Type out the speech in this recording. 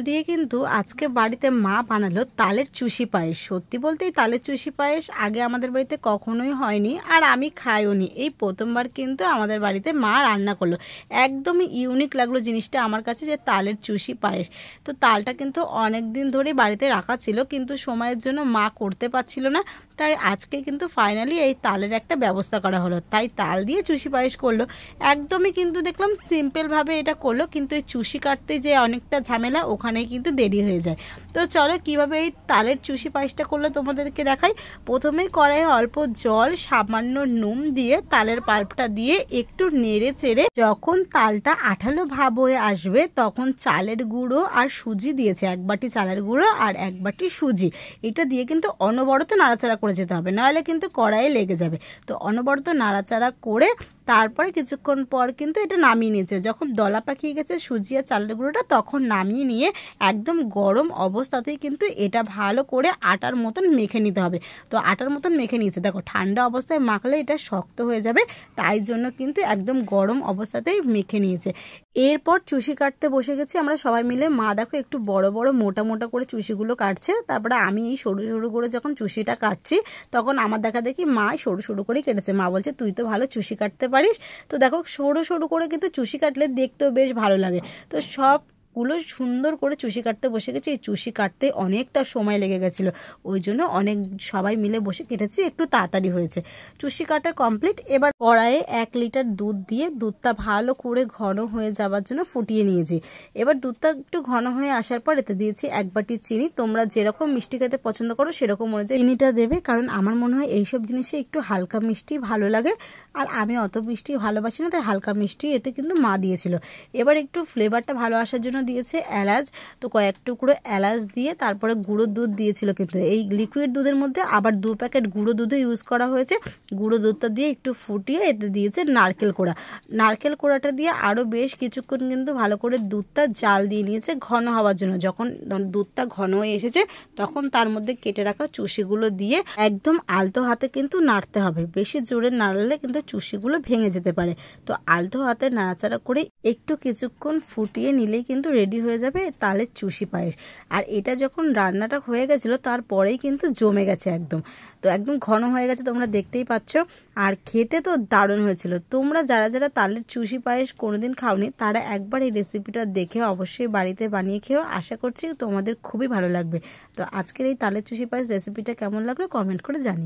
দিয়ে কিন্তু আজকে বাড়িতে মা বানালো তালের চুষি পায়েস। সত্যি বলতে এই তালের চুষি পায়েস আগে আমাদের বাড়িতে কখনোই হয়নি, আর আমি খাইও নি। এই প্রথমবার কিন্তু আমাদের বাড়িতে মা রান্না করলো। একদমই ইউনিক লাগলো জিনিসটা আমার কাছে, যে তালের চুষি পায়েস। তো তালটা কিন্তু অনেক দিন ধরে বাড়িতে রাখা ছিল, কিন্তু সময়ের জন্য মা করতে পারছিল না, তাই আজকে কিন্তু ফাইনালি এই তালের একটা ব্যবস্থা করা হলো। তাই তাল দিয়ে চুষি পায়েস করলো। একদমই কিন্তু দেখলাম সিম্পলভাবে এটা করলো, কিন্তু এই চুষি কাটতে যে অনেকটা ঝামেলা, ওখানেই কিন্তু দেরি হয়ে যায়। তো চলো কিভাবে এই তালের চুষি পায়েসটা করলো তোমাদেরকে দেখাই। প্রথমেই কড়াইয়ে অল্প জল, সামান্য নুন দিয়ে তালের পাল্পটা দিয়ে একটু নেড়ে চেড়ে যখন তালটা আঠালো ভাব হয়ে আসবে, তখন চালের গুঁড়ো আর সুজি দিয়েছে। 1 বাটি চালের গুঁড়ো আর 1 বাটি সুজি, এটা দিয়ে কিন্তু অনবরত নাড়াচাড়া করে যেতে হবে, নাহলে কিন্তু কড়াইয়ে লেগে যাবে। তো অনবরত নাড়াচাড়া করে তারপরে কিছুক্ষণ পর কিন্তু এটা নামিয়ে নিয়েছে। যখন দলা পাকিয়ে গেছে সুজি আর চালের গুঁড়োটা, তখন নামিয়ে নিয়ে একদম গরম অবস্থাতেই কিন্তু এটা ভালো করে আটার মতন মেখে নিতে হবে। তো আটার মতন মেখে নিয়েছে। দেখো ঠান্ডা অবস্থায় মাখলে এটা শক্ত হয়ে যাবে, তাই জন্য কিন্তু একদম গরম অবস্থাতেই মেখে নিয়েছে। এরপর চুষি কাটতে বসে গেছি আমরা সবাই মিলে। মা দেখো একটু বড় বড় মোটা মোটা করে চুষিগুলো কাটছে, তারপরে আমি এই সরু সরু করে যখন চুষিটা কাটছি, তখন আমার দেখা দেখি মা সরু সরু করেই কেটেছে। মা বলছে তুই তো ভালো চুষি কাটতে পারিস। তো দেখো সরু সরু করে কিন্তু চুষি কাটলে দেখতেও বেশ ভালো লাগে। তো সবগুলো সুন্দর করে চুষি কাটতে বসে গেছি। এই চুষি কাটতে অনেকটা সময় লেগে গেছিলো, ওই জন্য সবাই মিলে বসে কেটেছি, একটু তাড়াতাড়ি হয়েছে। চুষি কাটা কমপ্লিট। এবার কড়াইয়ে 1 লিটার দুধ দিয়ে দুধটা ভালো করে ঘন হয়ে যাওয়ার জন্য ফুটিয়ে নিয়েছি। এবার দুধটা একটু ঘন হয়ে আসার পর এতে দিয়েছি 1 বাটি চিনি। তোমরা যেরকম মিষ্টি খেতে পছন্দ করো সেরকম অনুযায়ী চিনিটা দেবে, কারণ আমার মনে হয় এইসব জিনিসে একটু হালকা মিষ্টি ভালো লাগে, আর আমি অত মিষ্টি ভালোবাসি না, তাই হালকা মিষ্টি এতে কিন্তু মা দিয়েছিল। এবার একটু ফ্লেভারটা ভালো আসার জন্য দিয়েছে এলাচ। তো কয়েক টুকরো এলাচ দিয়ে তারপরে গুঁড়ো দুধ দিয়েছিল, কিন্তু এই লিকুইড দুধের মধ্যে আবার 2 প্যাকেট গুঁড়ো দুধও ইউজ করা হয়েছে। গুঁড়ো দুধটা দিয়ে একটু ফুটিয়ে এতে দিয়েছে নারকেল কোড়া। নারকেল কোড়াটা দিয়ে আরও বেশ কিছুক্ষণ কিন্তু ভালো করে দুধটা জাল দিয়ে নিয়েছে ঘন হওয়ার জন্য। যখন দুধটা ঘন হয়ে এসেছে, তখন তার মধ্যে কেটে রাখা চুষিগুলো দিয়ে একদম আলতো হাতে কিন্তু নাড়তে হবে। বেশি জোরে নাড়লে কিন্তু চুষিগুলো ভেঙে যেতে পারে। তো আলতো হাতে নাড়াচাড়া করে একটু কিছুক্ষণ ফুটিয়ে নিলেই কিন্তু রেডি হয়ে যাবে তালের চুষি পায়েস। আর এটা যখন রান্নাটা হয়ে গেছিলো, তারপরেই কিন্তু জমে গেছে একদম। তো একদম ঘন হয়ে গেছে, তোমরা দেখতেই পাচ্ছ। আর খেতে তো দারুণ হয়েছিল। তোমরা যারা যারা তালের চুষি পায়েস কোনোদিন খাওনি, তারা একবার এই রেসিপিটা দেখে অবশ্যই বাড়িতে বানিয়ে খেও। আশা করছি তোমাদের খুবই ভালো লাগবে। তো আজকের এই তালের চুষি পায়েস রেসিপিটা কেমন লাগলো কমেন্ট করে জানিও।